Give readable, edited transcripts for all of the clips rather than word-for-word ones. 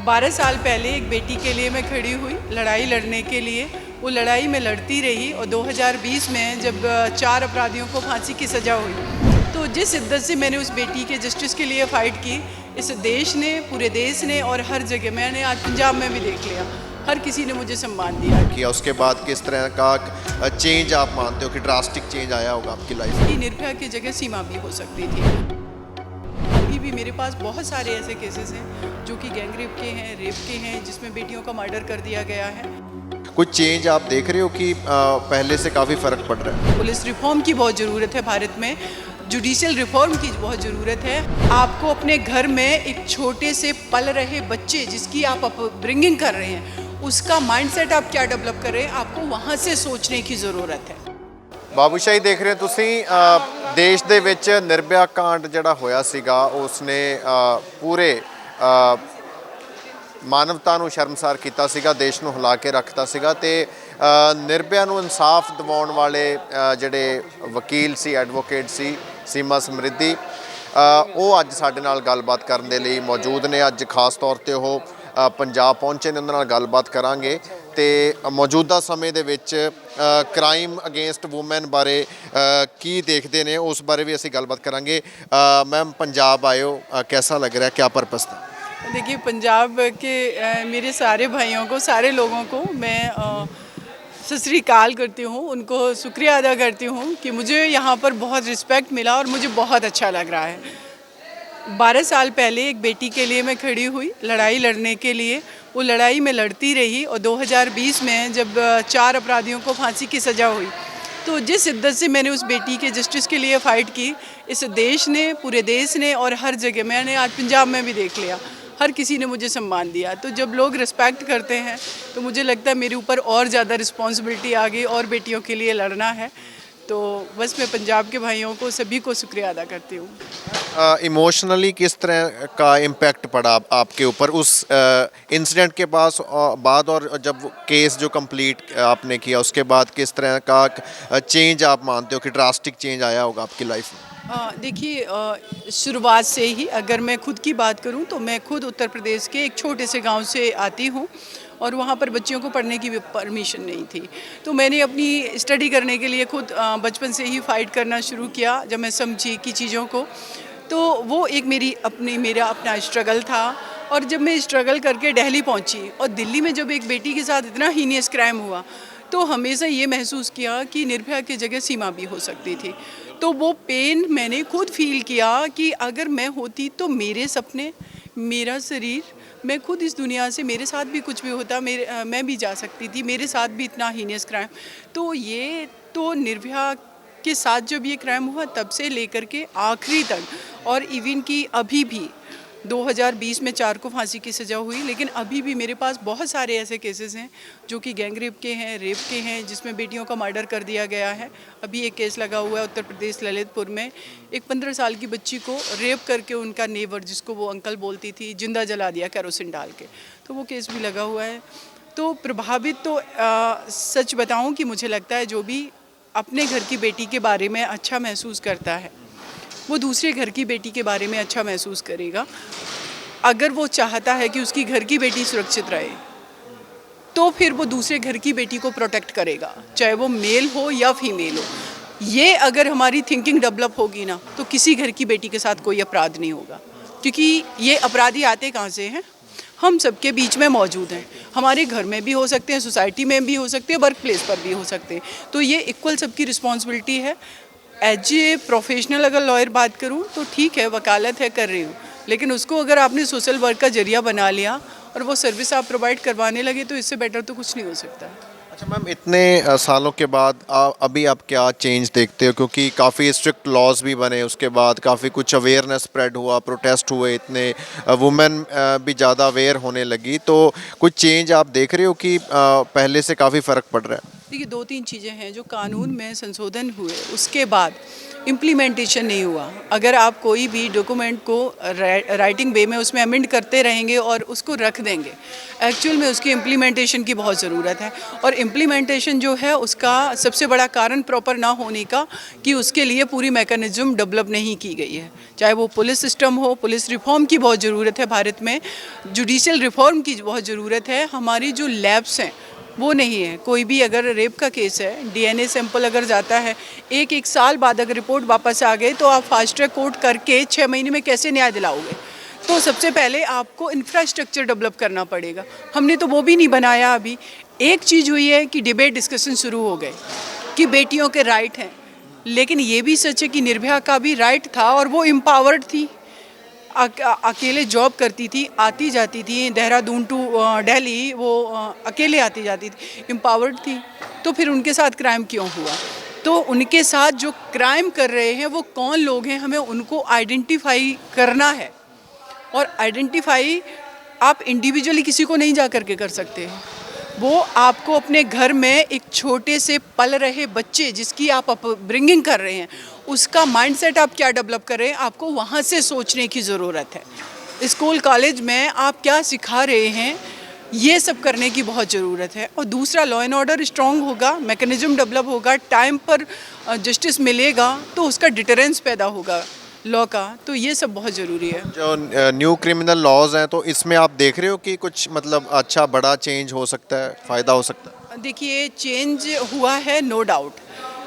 12 साल पहले एक बेटी के लिए मैं खड़ी हुई लड़ाई लड़ने के लिए। वो लड़ाई मैं लड़ती रही और 2020 में जब 4 अपराधियों को फांसी की सज़ा हुई, तो जिस शिद्दत से मैंने उस बेटी के जस्टिस के लिए फ़ाइट की, इस देश ने, पूरे देश ने और हर जगह, मैंने आज पंजाब में भी देख लिया, हर किसी ने मुझे सम्मान दिया किया। उसके बाद किस तरह का चेंज आप मानते हो कि ड्रास्टिक चेंज आया होगा आपकी लाइफ में? कि निर्भया की जगह सीमा भी हो सकती थी। अभी भी मेरे पास बहुत सारे ऐसे केसेस हैं जो कि गैंग रेप के हैं, रेप के हैं, जिसमें बेटियों का मर्डर कर दिया गया है। कुछ चेंज आप देख रहे हो कि पहले से काफ़ी फ़र्क पड़ रहा है? पुलिस रिफॉर्म की बहुत ज़रूरत है भारत में, जुडिशियल रिफॉर्म की बहुत ज़रूरत है। आपको अपने घर में एक छोटे से पल रहे बच्चे जिसकी आप अपब्रिंगिंग कर रहे हैं, उसका माइंडसेट आप क्या डेवलप कर रहे हैं, आपको वहाँ से सोचने की ज़रूरत है। ਬਾਬੂਸ਼ਾਹੀ ਦੇਖ ਰਹੇ ਹੋ ਤੁਸੀਂ। ਦੇਸ਼ ਦੇ ਵਿੱਚ ਨਿਰਭਇਆ ਕਾਂਡ ਜਿਹੜਾ ਹੋਇਆ ਸੀਗਾ ਉਸਨੇ ਪੂਰੇ ਮਾਨਵਤਾ ਨੂੰ ਸ਼ਰਮਸਾਰ ਕੀਤਾ ਸੀਗਾ, ਦੇਸ਼ ਨੂੰ ਹਿਲਾ ਕੇ ਰੱਖਤਾ ਸੀਗਾ ਤੇ ਨਿਰਭਇਆ ਨੂੰ ਇਨਸਾਫ ਦਿਵਾਉਣ ਵਾਲੇ ਜਿਹੜੇ ਵਕੀਲ ਸੀ, ਐਡਵੋਕੇਟ ਸੀ ਸੀਮਾ ਸਮਰਿੱਧੀ, ਉਹ ਅੱਜ ਸਾਡੇ ਨਾਲ ਗੱਲਬਾਤ ਕਰਨ ਦੇ ਲਈ ਮੌਜੂਦ ਨੇ। ਅੱਜ ਖਾਸ ਤੌਰ ਤੇ ਉਹ ਪੰਜਾਬ ਪਹੁੰਚੇ ਨੇ, ਉਹਨਾਂ ਨਾਲ ਗੱਲਬਾਤ ਕਰਾਂਗੇ ਤੇ ਮੌਜੂਦਾ ਸਮੇਂ ਦੇ ਵਿੱਚ ਕ੍ਰਾਈਮ ਅਗੇਂਸਟ ਵੂਮੈਨ ਬਾਰੇ ਕੀ ਦੇਖਦੇ ਨੇ ਉਸ ਬਾਰੇ ਵੀ ਅਸੀਂ ਗੱਲਬਾਤ ਕਰਾਂਗੇ। मैम पंजाब आए हो, कैसा लग रहा है, क्या पर्पस था? देखिए, पंजाब के मेरे सारे भाइयों को, सारे लोगों को मैं सत श्री अकाल करती हूँ, उनको शुक्रिया अदा करती हूँ कि मुझे यहाँ पर बहुत रिस्पेक्ट मिला और मुझे बहुत अच्छा लग रहा है। 12 साल पहले एक बेटी के लिए मैं खड़ी हुई लड़ाई लड़ने के लिए। वो लड़ाई मैं लड़ती रही और 2020 में जब 4 अपराधियों को फांसी की सज़ा हुई, तो जिस शिद्दत से मैंने उस बेटी के जस्टिस के लिए फ़ाइट की, इस देश ने, पूरे देश ने और हर जगह, मैंने आज पंजाब में भी देख लिया, हर किसी ने मुझे सम्मान दिया। तो जब लोग रिस्पेक्ट करते हैं तो मुझे लगता है मेरे ऊपर और ज़्यादा रिस्पॉन्सिबिलिटी आ गई और बेटियों के लिए लड़ना है। तो बस मैं पंजाब के भाइयों को, सभी को शुक्रिया अदा करती हूँ। इमोशनली किस तरह का इम्पैक्ट पड़ा आपके ऊपर उस इंसिडेंट के बाद और जब केस जो कंप्लीट आपने किया उसके बाद किस तरह का चेंज आप मानते हो कि ड्रास्टिक चेंज आया होगा आपकी लाइफ में? देखिए, शुरुआत से ही अगर मैं खुद की बात करूं तो मैं खुद उत्तर प्रदेश के एक छोटे से गांव से आती हूं और वहाँ पर बच्चियों को पढ़ने की भी परमिशन नहीं थी। तो मैंने अपनी स्टडी करने के लिए खुद बचपन से ही फ़ाइट करना शुरू किया। जब मैं समझी कि चीज़ों को, तो वो एक मेरा अपना स्ट्रगल था। और जब मैं स्ट्रगल करके दिल्ली पहुँची और दिल्ली में जब एक बेटी के साथ इतना हीनियस क्राइम हुआ, तो हमेशा ये महसूस किया कि निर्भया की जगह सीमा भी हो सकती थी। तो वो पेन मैंने खुद फील किया कि अगर मैं होती तो मेरे सपने, मेरा शरीर, मैं खुद इस दुनिया से, मेरे साथ भी कुछ भी होता, मैं भी जा सकती थी, मेरे साथ भी इतना हीनियस क्राइम। तो ये तो निर्भया के साथ जब ये क्राइम हुआ तब से लेकर के आखिरी तक, और इवन कि अभी भी 2020 में 4 को फांसी की सज़ा हुई, लेकिन अभी भी मेरे पास बहुत सारे ऐसे केसेस हैं जो कि गैंग रेप के हैं, रेप के हैं, जिसमें बेटियों का मर्डर कर दिया गया है। अभी एक केस लगा हुआ है उत्तर प्रदेश ललितपुर में, एक 15 साल की बच्ची को रेप करके उनका नेबर, जिसको वो अंकल बोलती थी, जिंदा जला दिया केरोसिन डाल के। तो वो केस भी लगा हुआ है। तो प्रभावित तो सच बताऊँ कि मुझे लगता है जो भी अपने घर की बेटी के बारे में अच्छा महसूस करता है, वो दूसरे घर की बेटी के बारे में अच्छा महसूस करेगा। अगर वो चाहता है कि उसकी घर की बेटी सुरक्षित रहे, तो फिर वो दूसरे घर की बेटी को प्रोटेक्ट करेगा, चाहे वो मेल हो या फीमेल हो। ये अगर हमारी थिंकिंग डेवलप होगी ना, तो किसी घर की बेटी के साथ कोई अपराध नहीं होगा। क्योंकि ये अपराधी आते कहाँ से हैं? हम सबके बीच में मौजूद हैं। हमारे घर में भी हो सकते हैं, सोसाइटी में भी हो सकते हैं, वर्क प्लेस पर भी हो सकते हैं। तो ये इक्वल सबकी रिस्पॉन्सिबिलिटी है। एज ए प्रोफेशनल अगर लॉयर बात करूं तो ठीक है, वकालत है, कर रही हूं, लेकिन उसको अगर आपने सोशल वर्क का जरिया बना लिया और वो सर्विस आप प्रोवाइड करवाने लगे, तो इससे बेटर तो कुछ नहीं हो सकता। अच्छा मैम, इतने सालों के बाद अभी आप क्या चेंज देखते हो? क्योंकि काफ़ी स्ट्रिक्ट लॉज भी बने, उसके बाद काफ़ी कुछ अवेयरनेस स्प्रेड हुआ, प्रोटेस्ट हुए, इतने वुमेन भी ज़्यादा अवेयर होने लगी, तो कुछ चेंज आप देख रहे हो कि पहले से काफ़ी फ़र्क पड़ रहा है? देखिए, 2-3 चीज़ें हैं जो कानून में संशोधन हुए, उसके बाद इम्प्लीमेंटेशन नहीं हुआ। अगर आप कोई भी डॉक्यूमेंट को राइटिंग वे में उसमें अमेंड करते रहेंगे और उसको रख देंगे, एक्चुअल में उसकी इम्प्लीमेंटेशन की बहुत ज़रूरत है। और इम्प्लीमेंटेशन जो है उसका सबसे बड़ा कारण प्रॉपर ना होने का कि उसके लिए पूरी मैकेनिज़्म डेवलप नहीं की गई है। चाहे वो पुलिस सिस्टम हो, पुलिस रिफॉर्म की बहुत ज़रूरत है भारत में, जुडिशल रिफॉर्म की बहुत ज़रूरत है। हमारी जो लैब्स हैं वो नहीं है। कोई भी अगर रेप का केस है, डीएनए सैंपल अगर जाता है, एक साल बाद अगर रिपोर्ट वापस आ गई तो आप फास्ट ट्रैक कोर्ट करके 6 महीने में कैसे न्याय दिलाओगे? तो सबसे पहले आपको इंफ्रास्ट्रक्चर डेवलप करना पड़ेगा। हमने तो वो भी नहीं बनाया अभी। एक चीज़ हुई है कि डिबेट डिस्कशन शुरू हो गए कि बेटियों के राइट हैं, लेकिन ये भी सच है कि निर्भया का भी राइट था और वो एम्पावर्ड थी। अकेले जॉब करती थी, आती जाती थी, देहरादून टू दिल्ली वो अकेले आती जाती थी, एम्पावर्ड थी। तो फिर उनके साथ क्राइम क्यों हुआ? तो उनके साथ जो क्राइम कर रहे हैं वो कौन लोग हैं, हमें उनको आइडेंटिफाई करना है। और आइडेंटिफाई आप इंडिविजुअली किसी को नहीं जा करके कर सकते हैं। वो आपको अपने घर में एक छोटे से पल रहे बच्चे जिसकी आप अपब्रिंगिंग कर रहे हैं, उसका माइंडसेट आप क्या डेवलप कर रहे हैं, आपको वहाँ से सोचने की ज़रूरत है। स्कूल कॉलेज में आप क्या सिखा रहे हैं, ये सब करने की बहुत ज़रूरत है। और दूसरा, लॉ एंड ऑर्डर स्ट्रॉन्ग होगा, मैकेनिज़्म डेवलप होगा, टाइम पर जस्टिस मिलेगा तो उसका डिटरेंस पैदा होगा लॉ का। तो ये सब बहुत ज़रूरी है। जो न्यू क्रिमिनल लॉज हैं, तो इसमें आप देख रहे हो कि कुछ मतलब अच्छा बड़ा चेंज हो सकता है, फ़ायदा हो सकता है? देखिए, चेंज हुआ है नो डाउट,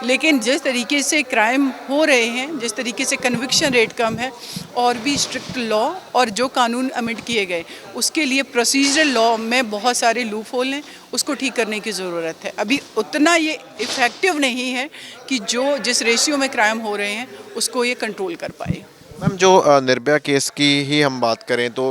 लेकिन जिस तरीके से क्राइम हो रहे हैं, जिस तरीके से कन्विक्शन रेट कम है, और भी स्ट्रिक्ट लॉ और जो कानून अमेंड किए गए, उसके लिए प्रोसीजरल लॉ में बहुत सारे लूप होल हैं, उसको ठीक करने की ज़रूरत है। अभी उतना ये इफ़ेक्टिव नहीं है कि जो जिस रेशियो में क्राइम हो रहे हैं उसको ये कंट्रोल कर पाए। मैम, जो निर्भया केस की ही हम बात करें तो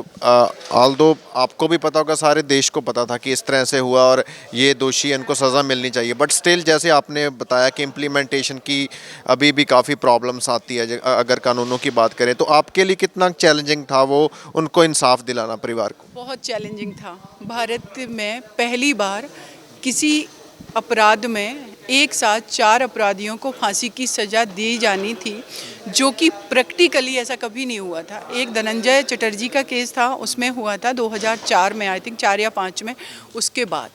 ऑल्दो आपको भी पता होगा, सारे देश को पता था कि इस तरह से हुआ और ये दोषी, इनको सज़ा मिलनी चाहिए, बट स्टिल जैसे आपने बताया कि इम्प्लीमेंटेशन की अभी भी काफ़ी प्रॉब्लम्स आती है। अगर कानूनों की बात करें तो आपके लिए कितना चैलेंजिंग था वो उनको इंसाफ दिलाना परिवार को? बहुत चैलेंजिंग था। भारत में पहली बार किसी अपराध में एक साथ 4 अपराधियों को फांसी की सज़ा दी जानी थी, जो कि प्रैक्टिकली ऐसा कभी नहीं हुआ था। एक धनंजय चटर्जी का केस था, उसमें हुआ था 2004 में, आई थिंक 4 या 5 में। उसके बाद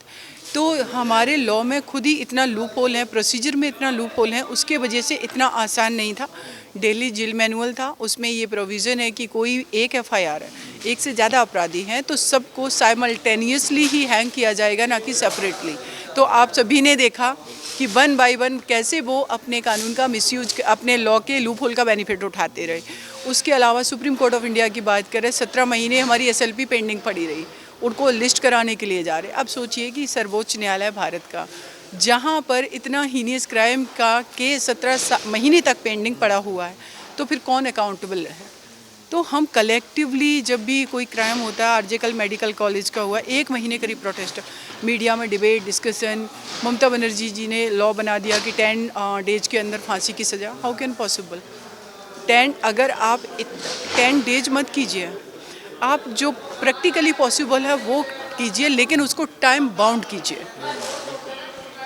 तो हमारे लॉ में खुद ही इतना लूप होल है, प्रोसीजर में इतना लूप होल है, उसके वजह से इतना आसान नहीं था। दिल्ली जेल मैनुअल था, उसमें ये प्रोविज़न है कि कोई एक एफआईआर है, एक से ज़्यादा अपराधी हैं तो सबको साइमल्टेनियसली ही हैंग किया जाएगा, ना कि सेपरेटली। तो आप सभी ने देखा कि 1 बाय 1 कैसे वो अपने कानून का मिसयूज, अपने लॉ के लूप होल का बेनिफिट उठाते रहे। उसके अलावा सुप्रीम कोर्ट ऑफ इंडिया की बात करें, 17 महीने हमारी एसएलपी पेंडिंग पड़ी रही, उनको लिस्ट कराने के लिए जा रहे। अब सोचिए कि सर्वोच्च न्यायालय भारत का, जहाँ पर इतना हीनियस क्राइम का केस 17 महीने तक पेंडिंग पड़ा हुआ है, तो फिर कौन अकाउंटेबल है? तो हम कलेक्टिवली, जब भी कोई क्राइम होता है, आरजेकल मेडिकल कॉलेज का हुआ, 1 महीने करीब प्रोटेस्ट, मीडिया में डिबेट डिस्कशन, ममता बनर्जी जी ने लॉ बना दिया कि 10 डेज के अंदर फांसी की सज़ा। How can possible? 10, अगर आप 10 डेज मत कीजिए, आप जो प्रैक्टिकली पॉसिबल है वो कीजिए, लेकिन उसको टाइम बाउंड कीजिए।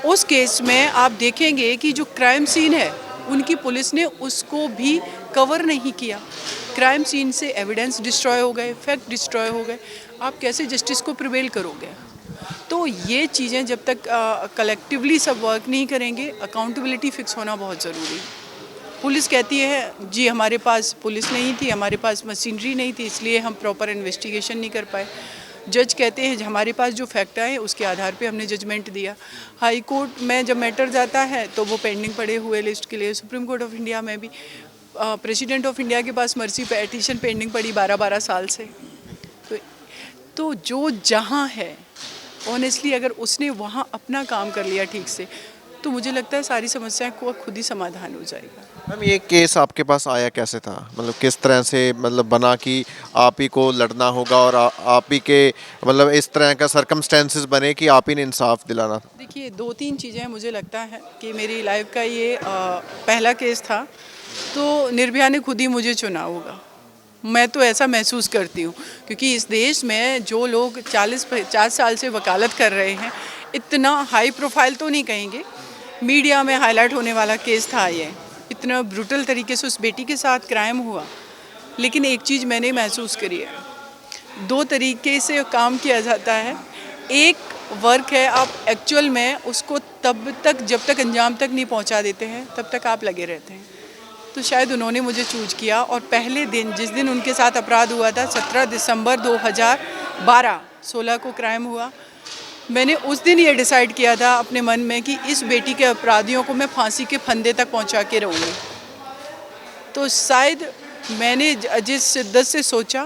उस केस में आप देखेंगे कि जो क्राइम सीन है, उनकी पुलिस ने उसको भी कवर नहीं किया। क्राइम सीन से एविडेंस डिस्ट्रॉय हो गए, फैक्ट डिस्ट्रॉय हो गए। आप कैसे जस्टिस को प्रिवेल करोगे? तो ये चीज़ें जब तक कलेक्टिवली सब वर्क नहीं करेंगे, अकाउंटेबिलिटी फिक्स होना बहुत ज़रूरी है। पुलिस कहती है जी हमारे पास पुलिस नहीं थी, हमारे पास मशीनरी नहीं थी, इसलिए हम प्रॉपर इन्वेस्टिगेशन नहीं कर पाए। जज कहते हैं हमारे पास जो फैक्ट आए उसके आधार पे हमने जजमेंट दिया। हाई कोर्ट में जब मैटर जाता है तो वो पेंडिंग पड़े हुए लिस्ट के लिए। सुप्रीम कोर्ट ऑफ इंडिया में भी प्रेसिडेंट ऑफ इंडिया के पास मर्सी पेटिशन पेंडिंग पड़ी 12-12 साल से। तो जो जहाँ है, ऑनेस्टली अगर उसने वहाँ अपना काम कर लिया ठीक से, तो मुझे लगता है सारी समस्याएं को खुद ही समाधान हो जाएगा। मैम, ये केस आपके पास आया कैसे था? मतलब किस तरह से मतलब बना कि आप ही को लड़ना होगा और आप ही के मतलब इस तरह का सर्कमस्टेंसेस बने कि आप ही ने इंसाफ दिलाना था? देखिए, 2-3 चीज़ें मुझे लगता है कि मेरी लाइफ का ये पहला केस था, तो निर्भया ने खुद ही मुझे चुना होगा। मैं तो ऐसा महसूस करती हूँ, क्योंकि इस देश में जो लोग 40-50 साल से वकालत कर रहे हैं, इतना हाई प्रोफाइल तो नहीं कहेंगे, मीडिया में हाईलाइट होने वाला केस था ये। इतना ब्रूटल तरीके से उस बेटी के साथ क्राइम हुआ। लेकिन एक चीज़ मैंने महसूस करी है, दो तरीके से काम किया जाता है। एक वर्क है, आप एक्चुअल में उसको तब तक जब तक अंजाम तक नहीं पहुंचा देते हैं तब तक आप लगे रहते हैं। तो शायद उन्होंने मुझे चूज किया, और पहले दिन जिस दिन उनके साथ अपराध हुआ था 17 दिसंबर 2012, 16 को क्राइम हुआ, मैंने उस दिन ये डिसाइड किया था अपने मन में कि इस बेटी के अपराधियों को मैं फांसी के फंदे तक पहुंचा के रहूँगी। तो शायद मैंने जिस शिद्दत से सोचा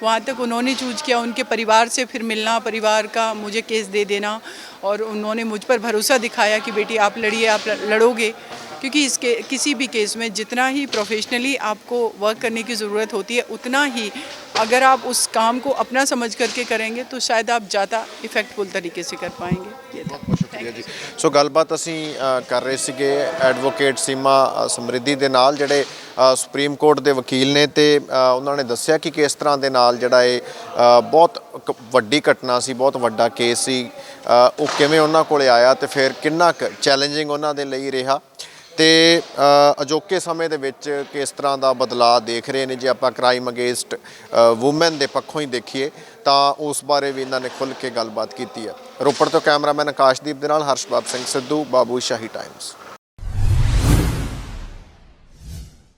वहाँ तक उन्होंने चूज किया। उनके परिवार से फिर मिलना, परिवार का मुझे केस दे देना, और उन्होंने मुझ पर भरोसा दिखाया कि बेटी आप लड़िए, आप लड़ोगे। क्योंकि इसके किसी भी केस में जितना ही प्रोफेशनली आपको वर्क करने की ज़रूरत होती है, उतना ही अगर आप उस काम को अपना समझ करके करेंगे तो शायद आप ज़्यादा इफेक्टफुल तरीके से कर पाएंगे। ये था। ਬਹੁਤ ਸ਼ੁਕਰੀਆ ਜੀ। ਸੋ ਗੱਲਬਾਤ ਅਸੀਂ ਕਰ ਰਹੇ ਸੀਗੇ ਐਡਵੋਕੇਟ ਸੀਮਾ ਸਮਰਿੱਧੀ ਦੇ ਨਾਲ, ਜਿਹੜੇ ਸੁਪਰੀਮ ਕੋਰਟ ਦੇ ਵਕੀਲ ਨੇ, ਤੇ ਉਹਨਾਂ ਨੇ ਦੱਸਿਆ ਕਿ ਕਿਸ ਤਰ੍ਹਾਂ ਦੇ ਨਾਲ ਜਿਹੜਾ ਇਹ ਬਹੁਤ ਵੱਡੀ ਘਟਨਾ ਸੀ, ਬਹੁਤ ਵੱਡਾ ਕੇਸ ਸੀ, ਉਹ ਕਿਵੇਂ ਉਹਨਾਂ ਕੋਲੇ ਆਇਆ ਤੇ ਫਿਰ ਕਿੰਨਾ ਕੁ ਚੈਲੰਜਿੰਗ ਉਹਨਾਂ ਦੇ ਲਈ ਰਿਹਾ, ਤੇ ਅਜੋਕੇ ਸਮੇਂ ਦੇ ਵਿੱਚ ਕਿਸ ਤਰ੍ਹਾਂ ਦਾ ਬਦਲਾਅ ਦੇਖ ਰਹੇ ਨੇ। ਜੇ ਆਪਾਂ ਕ੍ਰਾਈਮ ਅਗੇਂਸਟ ਵੂਮੈਨ ਦੇ ਪੱਖੋਂ ਹੀ ਦੇਖੀਏ ਤਾਂ ਉਸ ਬਾਰੇ ਵੀ ਇਹਨਾਂ ਨੇ ਖੁੱਲ੍ਹ ਕੇ ਗੱਲਬਾਤ ਕੀਤੀ ਹੈ। ਰੋਪੜ ਤੋਂ ਕੈਮਰਾਮੈਨ ਆਕਾਸ਼ਦੀਪ ਦੇ ਨਾਲ ਹਰਸ਼ਬਾਬ ਸਿੰਘ ਸਿੱਧੂ, ਬਾਬੂ ਸ਼ਾਹੀ ਟਾਈਮਸ।